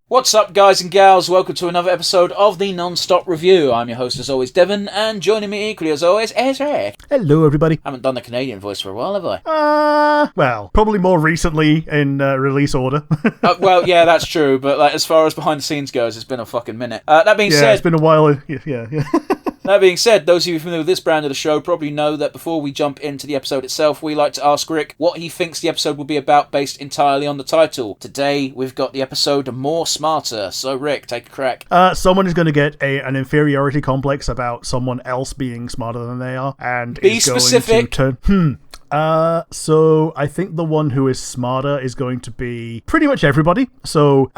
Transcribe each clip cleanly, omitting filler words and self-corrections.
What's up, guys and gals? Welcome to another episode of the Nonstop Review. I'm your host, as always, Devon, and joining me equally, as always, is Rick. Hello, everybody. Haven't done the Canadian voice for a while, have I? Well, probably more recently in release order. Well, yeah, that's true, but as far as behind the scenes goes, it's been a fucking minute. That being Yeah, said, it's been a while. Yeah. That being said, those of you familiar with this brand of the show probably know that before we jump into the episode itself, we like to ask Rick what he thinks the episode will be about based entirely on the title. Today, we've got the episode More Smarter. So, Rick, take a crack. Someone is going to get an inferiority complex about someone else being smarter than they are, and Be is specific. going to turn. So I think the one who is smarter is going to be pretty much everybody. So,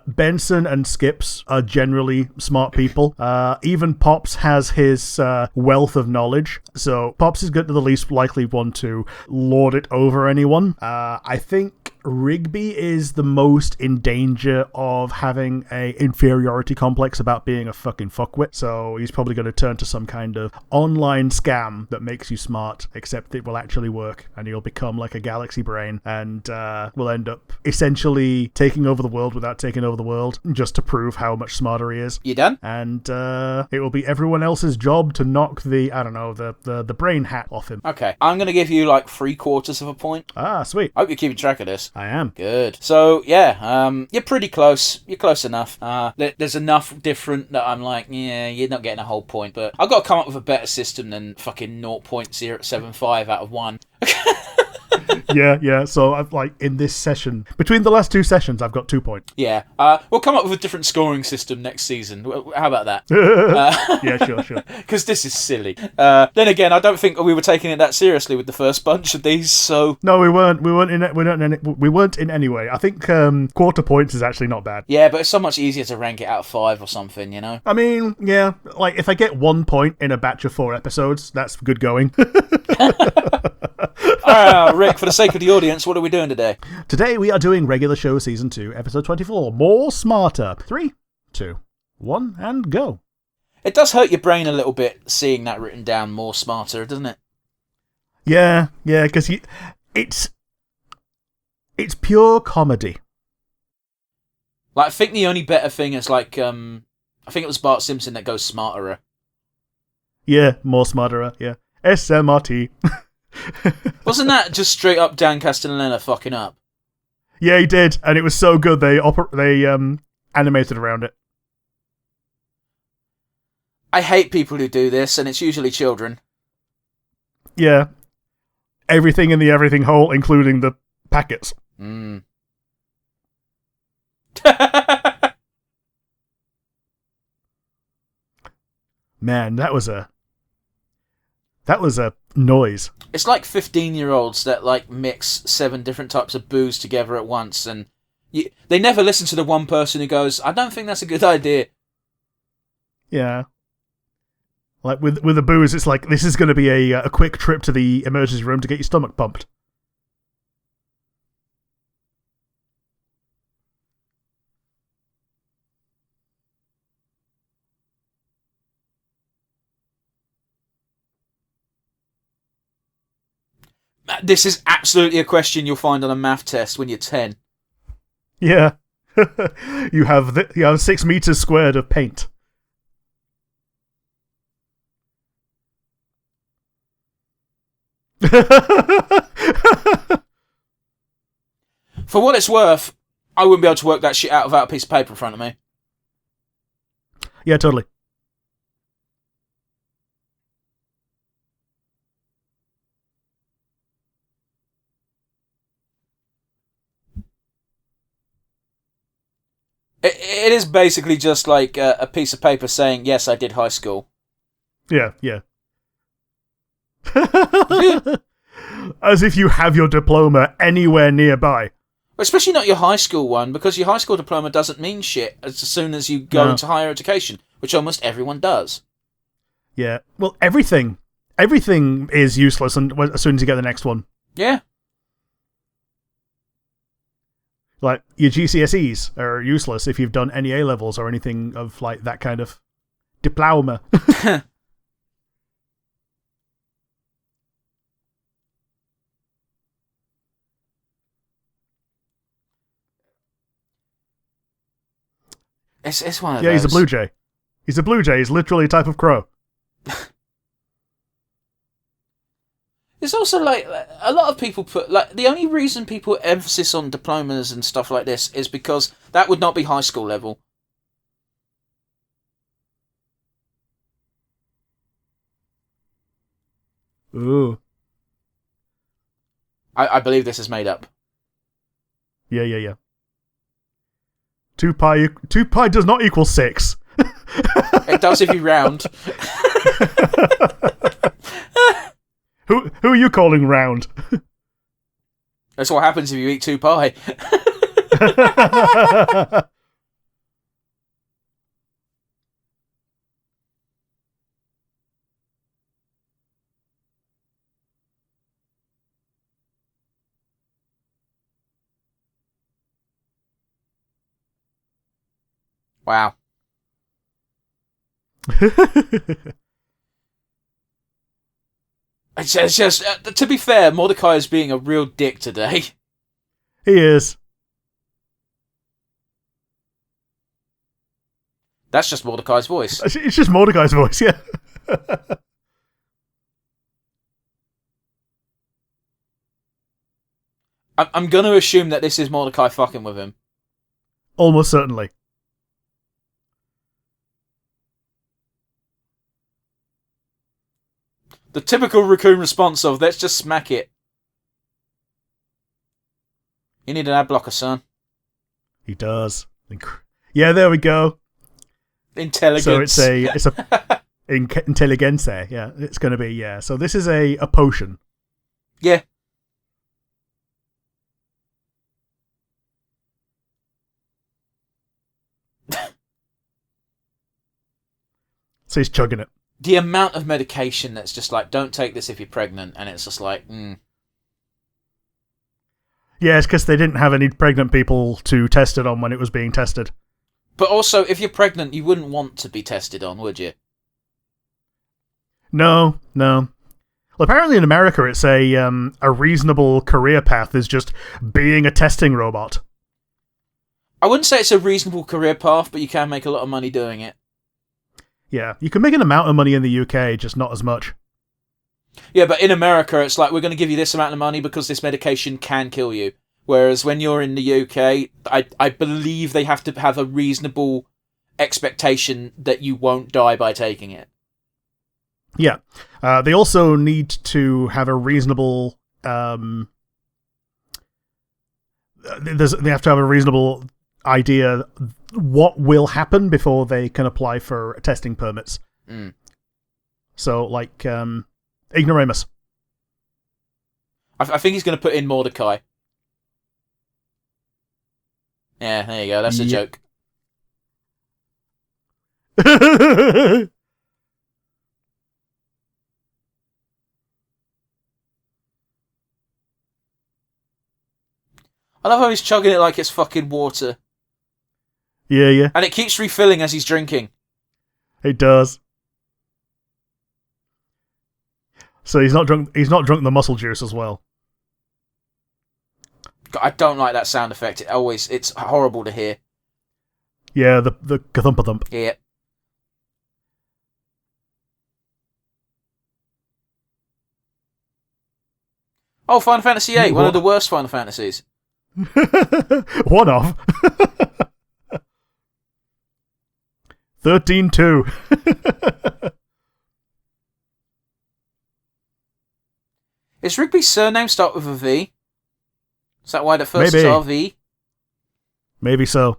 Benson and Skips are generally smart people. Even Pops has his wealth of knowledge. So Pops is going to the least likely one to lord it over anyone. I think Rigby is the most in danger of having a inferiority complex about being a fucking fuckwit. So he's probably going to turn to some kind of online scam that makes you smart, except it will actually work, and he'll become like a galaxy brain, and will end up essentially taking over the world without taking over the world, just to prove how much smarter he is. You done? And it will be everyone else's job to knock the brain hat off him. Okay, I'm going to give you like 3/4 of a point. Ah, sweet. I hope you're keeping track of this. I am. Good. So, yeah, you're pretty close. You're close enough. There's enough different that I'm like, yeah, you're not getting a whole point, but I've got to come up with a better system than fucking 0.075 out of 1. Yeah. So I've in this session, between the last two sessions, I've got 2 points. Yeah. We'll come up with a different scoring system next season. How about that? Yeah, sure. Because this is silly. Then again, I don't think we were taking it that seriously with the first bunch of these. So no, we weren't. We weren't in any way. I think quarter points is actually not bad. yeah, but it's so much easier to rank it out of 5 or something, you know. I mean, yeah, if I get 1 point in a batch of 4 episodes, that's good going. Rick, for the sake of the audience, what are we doing today? Today we are doing Regular Show Season 2, Episode 24, More Smarter. 3, 2, 1, and go. It does hurt your brain a little bit seeing that written down, More Smarter, doesn't it? Yeah, because it's pure comedy. I think the only better thing is I think it was Bart Simpson that goes smarterer. Yeah, More Smarter, yeah. SMRT. Wasn't that just straight up Dan Castellaneta fucking up? Yeah, he did, and it was so good they animated around it. I hate people who do this, and it's usually children. Yeah. Everything in the everything hole, including the packets. Mm. Man, that was a noise. It's like 15-year-olds that mix 7 different types of booze together at once, and they never listen to the one person who goes, I don't think that's a good idea. Yeah. With the booze, it's like, this is going to be a quick trip to the emergency room to get your stomach pumped. This is absolutely a question you'll find on a math test when you're 10. Yeah. You have 6 meters squared of paint. For what it's worth, I wouldn't be able to work that shit out without a piece of paper in front of me. Yeah, totally. It is basically just like a piece of paper saying, yes, I did high school. Yeah. As if you have your diploma anywhere nearby. Especially not your high school one, because your high school diploma doesn't mean shit as soon as you go into higher education, which almost everyone does. Yeah. Well, everything is useless as soon as you get the next one. Yeah. Like, your GCSEs are useless if you've done any A-levels or anything of, that kind of diploma. It's one of Yeah, those. he's a blue jay. He's a blue jay. He's literally a type of crow. It's also like a lot of people put like the only reason people put emphasis on diplomas and stuff like this is because that would not be high school level. Ooh. I believe this is made up. Yeah. 2 pi does not equal 6. It does if you round. Who are you calling round? That's what happens if you eat 2 pie. Wow. It's just to be fair, Mordecai is being a real dick today. He is. That's just Mordecai's voice. It's just Mordecai's voice, yeah. I'm going to assume that this is Mordecai fucking with him. Almost certainly. The typical raccoon response of, let's just smack it. You need an ad blocker, son. He does. Yeah, there we go. Intelligence. So it's a intelligence there. Yeah, it's going to be, yeah. So this is a potion. Yeah. So he's chugging it. The amount of medication that's just like, don't take this if you're pregnant, and it's just like, Yeah, it's because they didn't have any pregnant people to test it on when it was being tested. But also, if you're pregnant, you wouldn't want to be tested on, would you? No. Well, apparently in America, it's a reasonable career path is just being a testing robot. I wouldn't say it's a reasonable career path, but you can make a lot of money doing it. Yeah, you can make an amount of money in the UK, just not as much. Yeah, but in America, it's like, we're going to give you this amount of money because this medication can kill you. Whereas when you're in the UK, I believe they have to have a reasonable expectation that you won't die by taking it. Yeah. They also need to have a reasonable... they have to have a reasonable idea what will happen before they can apply for testing permits. So, like, ignoramus. I think he's going to put in Mordecai. Yeah, there you go. That's a joke. I love how he's chugging it like it's fucking water. Yeah. And it keeps refilling as he's drinking. It does. So he's not drunk the muscle juice as well. God, I don't like that sound effect. It's horrible to hear. Yeah, the ka-thump-a-thump. Yeah. Oh, Final Fantasy VIII, one of the worst Final Fantasies. One of. 13-2. Is Rigby's surname start with a V? Is that why the first Maybe. is RV? Maybe so.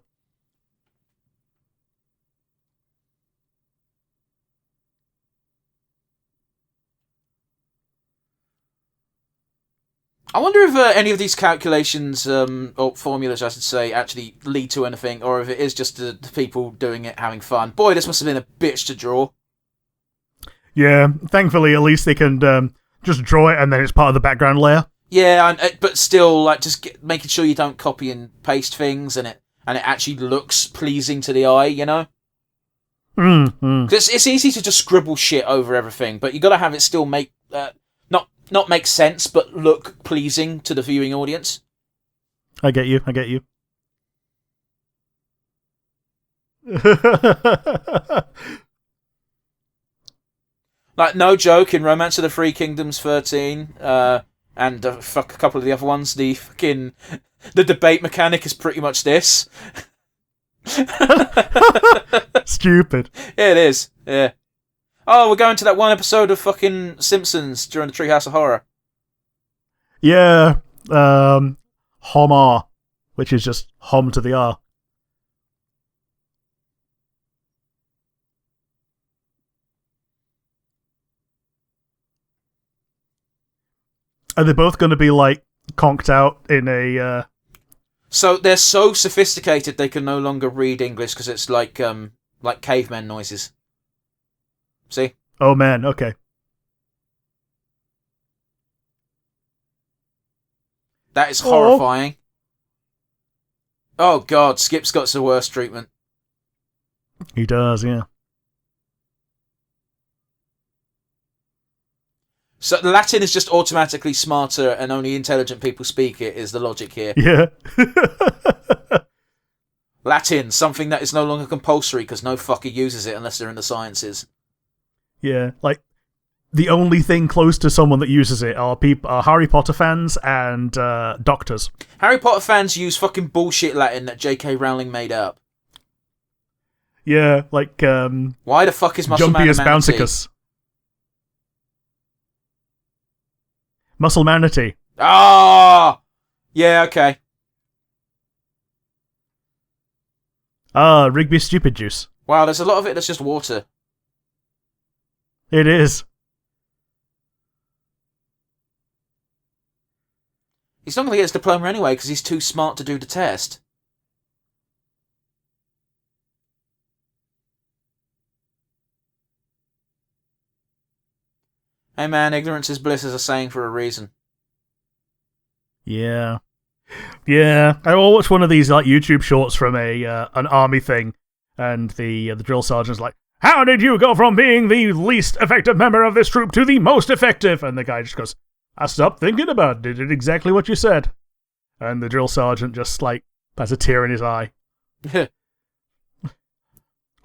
I wonder if any of these calculations, or formulas I should say, actually lead to anything, or if it is just the people doing it having fun. Boy, this must have been a bitch to draw. Yeah, thankfully at least they can just draw it and then it's part of the background layer. Yeah, but still, like, just making sure you don't copy and paste things, and it actually looks pleasing to the eye, you know? Because it's easy to just scribble shit over everything, but you got to have it still make not make sense, but look pleasing to the viewing audience. I get you. Like, no joke, in Romance of the Three Kingdoms 13, and fuck a couple of the other ones, the debate mechanic is pretty much this. Stupid. Yeah, it is. Yeah. Oh, we're going to that one episode of fucking Simpsons during the Treehouse of Horror. Yeah. Hom-R, which is just hom to the R. Are they both going to be, like, conked out in a... So they're so sophisticated they can no longer read English because it's like caveman noises. See? Oh, man, okay. That is horrifying. Oh, God, Skip's got the worst treatment. He does, yeah. So the Latin is just automatically smarter and only intelligent people speak it, is the logic here. Yeah. Latin, something that is no longer compulsory because no fucker uses it unless they're in the sciences. Yeah, like, the only thing close to someone that uses it are Harry Potter fans and doctors. Harry Potter fans use fucking bullshit Latin that J.K. Rowling made up. Yeah, like, why the fuck is Muscle Man a Jumpius manatee? Bouncicus. Muscle Manatee. Ah! Yeah, okay. Rigby Stupid Juice. Wow, there's a lot of it that's just water. It is. He's not going to get his diploma anyway because he's too smart to do the test. Hey man, ignorance is bliss is a saying for a reason. Yeah. Yeah, I will watch one of these like YouTube shorts from an army thing, and the drill sergeant's like, "How did you go from being the least effective member of this troop to the most effective?" And the guy just goes, "I stopped thinking about it. Did exactly what you said." And the drill sergeant just like has a tear in his eye. A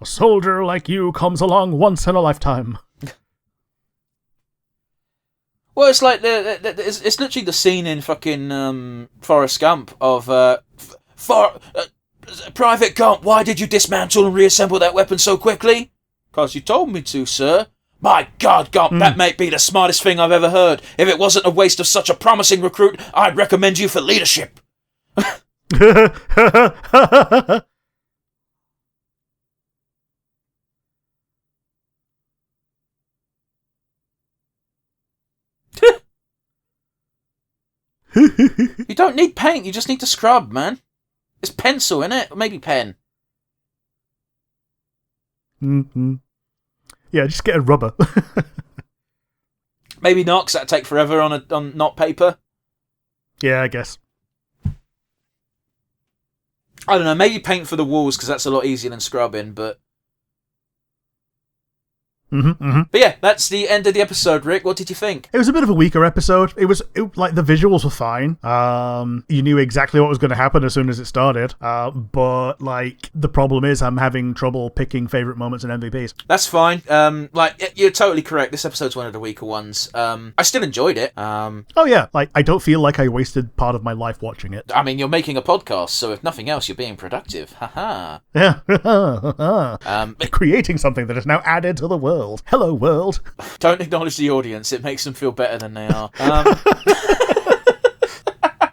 soldier like you comes along once in a lifetime. Well, it's like it's literally the scene in fucking Forrest Gump of Private Gump. Why did you dismantle and reassemble that weapon so quickly? 'Cause you told me to, sir. My God, Gump, that may be the smartest thing I've ever heard. If it wasn't a waste of such a promising recruit, I'd recommend you for leadership. You don't need paint, you just need to scrub, man. It's pencil, innit? Or maybe pen. Mm-hmm. Yeah, just get a rubber. Maybe not, 'cause that'd take forever on not paper. Yeah, I guess. I don't know, maybe paint for the walls, 'cause that's a lot easier than scrubbing, but... But yeah, that's the end of the episode, Rick. What did you think? It was a bit of a weaker episode. It like the visuals were fine. You knew exactly what was going to happen as soon as it started. But like the problem is I'm having trouble picking favorite moments and MVPs. That's fine. Like you're totally correct. This episode's one of the weaker ones. I still enjoyed it. Oh yeah, like I don't feel like I wasted part of my life watching it. I mean, you're making a podcast, so if nothing else, you're being productive. Haha. Yeah. Creating something that is now added to the world. Hello, world. Don't acknowledge the audience. It makes them feel better than they are.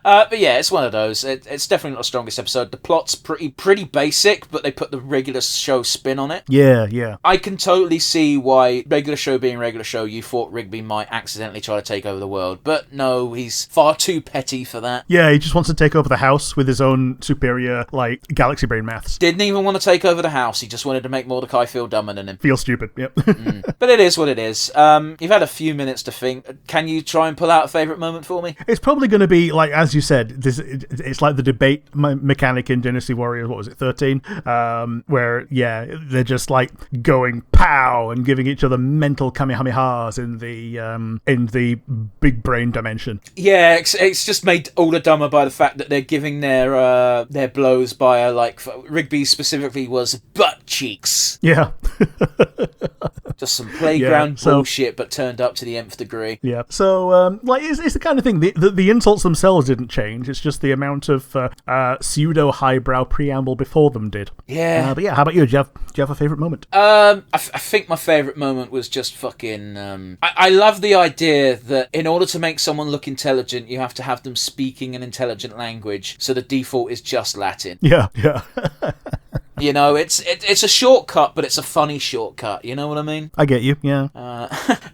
But yeah, it's one of those. It's definitely not the strongest episode. The plot's pretty basic, but they put the regular show spin on it. Yeah. I can totally see why, regular show being regular show, you thought Rigby might accidentally try to take over the world. But no, he's far too petty for that. Yeah, he just wants to take over the house with his own superior, like, galaxy brain maths. Didn't even want to take over the house. He just wanted to make Mordecai feel dumber than him. Feel stupid, yep. But it is what it is. You've had a few minutes to think. Can you try and pull out a favourite moment for me? It's probably going to be, like, as you said, it's like the debate mechanic in Dynasty Warriors, what was it, 13? Where, yeah, they're just, like, going pow, and giving each other mental kamehamehas in the big brain dimension. Yeah, it's just made all the dumber by the fact that they're giving their blows by Rigby specifically was butt cheeks. Yeah. Just some playground bullshit, but turned up to the nth degree. Yeah. So, it's the kind of thing. The insults themselves didn't change. It's just the amount of pseudo highbrow preamble before them did. Yeah. But yeah, how about you? Do you have a favourite moment? I think my favourite moment was just fucking. I love the idea that in order to make someone look intelligent, you have to have them speaking an intelligent language. So the default is just Latin. Yeah. You know, it's a shortcut, but it's a funny shortcut. You know what I mean? I get you. Yeah.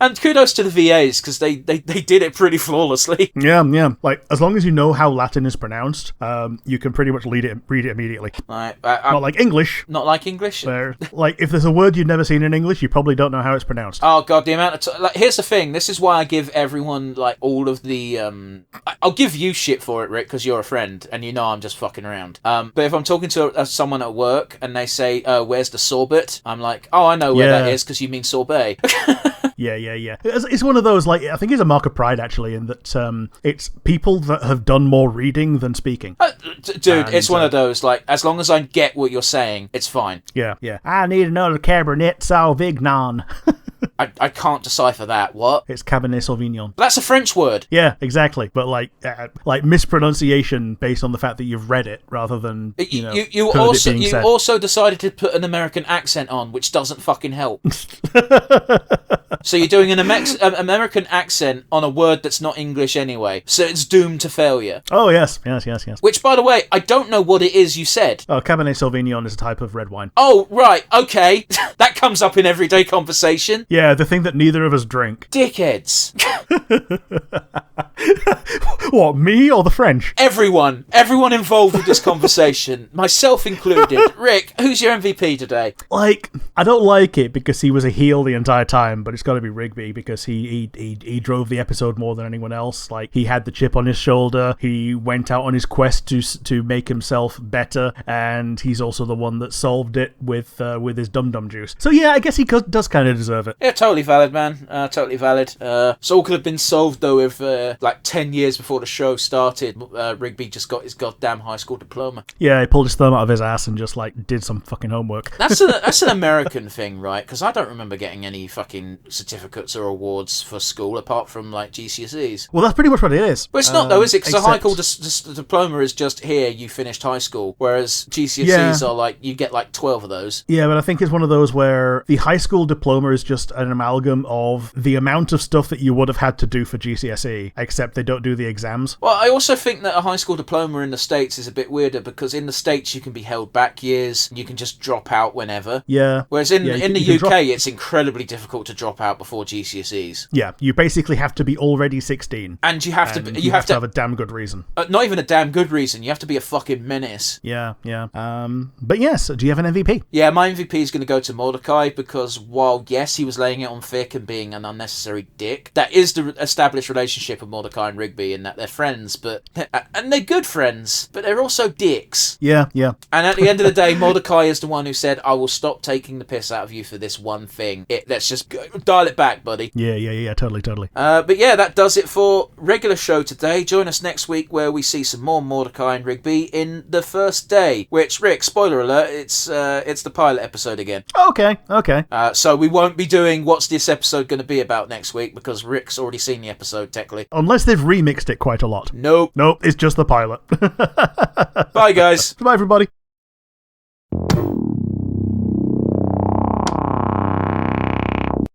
And kudos to the VAs because they did it pretty flawlessly. Yeah. Like, as long as you know how Latin is pronounced, you can pretty much read it immediately. Right. Not like English. Not like English. Where, like, if there's a word you've never seen in English, you probably don't know how it's pronounced. Oh god, the amount of here's the thing. This is why I give everyone like all of the. I'll give you shit for it, Rick, because you're a friend and you know I'm just fucking around. But if I'm talking to someone at work and they say, "Where's the sorbet?" I'm like, "Oh, I know where that is because you mean sorbet." Yeah. It's one of those, like, I think it's a mark of pride, actually, in that it's people that have done more reading than speaking. Dude, it's one of those, like, as long as I get what you're saying, it's fine. Yeah. I need another Cabernet Sauvignon. I can't decipher that. What? It's Cabernet Sauvignon. That's a French word. Yeah, exactly. But like mispronunciation based on the fact that you've read it rather than you also decided to put an American accent on, which doesn't fucking help. So you're doing an American accent on a word that's not English anyway, so it's doomed to failure. Oh yes. Which, by the way, I don't know what it is you said. Oh, Cabernet Sauvignon is a type of red wine. Oh, right, okay. That comes up in everyday conversation. Yeah, the thing that neither of us drink. Dickheads. What, me or the French? Everyone involved with this conversation, myself included. Rick, who's your MVP today? Like, I don't like it because he was a heel the entire time, but it's got to be Rigby because he drove the episode more than anyone else. Like, he had the chip on his shoulder. He went out on his quest to make himself better, and he's also the one that solved it with his dum-dum juice. So yeah, I guess he does kind of deserve it. Yeah, totally valid, man. Totally valid. So all could have been solved though if 10 years before the show started, Rigby just got his goddamn high school diploma. Yeah, he pulled his thumb out of his ass and just like did some fucking homework. That's an American thing, right? Because I don't remember getting any fucking certificates or awards for school apart from like GCSEs. Well, that's pretty much what it is. But it's not though, is it? Because a high school diploma is just here, you finished high school, whereas GCSEs are like you get like 12 of those. Yeah, but I think it's one of those where the high school diploma is just an amalgam of the amount of stuff that you would have had to do for GCSE, except they don't do the exams. Well, I also think that a high school diploma in the States is a bit weirder because in the States you can be held back years, you can just drop out whenever. Yeah. Whereas in the UK it's incredibly difficult to drop out before GCSEs. Yeah, you basically have to be already 16. And you have to have a damn good reason. Not even a damn good reason, you have to be a fucking menace. Yeah. But yes, do you have an MVP? Yeah, my MVP is going to go to Mordecai because while, yes, he was laying it on thick and being an unnecessary dick, that is the established relationship of Mordecai and Rigby in that they're friends, and they're good friends, but they're also dicks. Yeah. And at the end of the day, Mordecai is the one who said, I will stop taking the piss out of you for this one thing. Let's just dial it back, buddy. Yeah, totally. But yeah, that does it for regular show today. Join us next week where we see some more Mordecai and Rigby in the first day, which, Rick, spoiler alert, it's the pilot episode again. Okay. So we won't be doing what's this episode going to be about next week because Rick's already seen the episode, technically. Unless they've remixed it quite a lot. Nope, it's just the pilot. Bye, guys. Bye, everybody.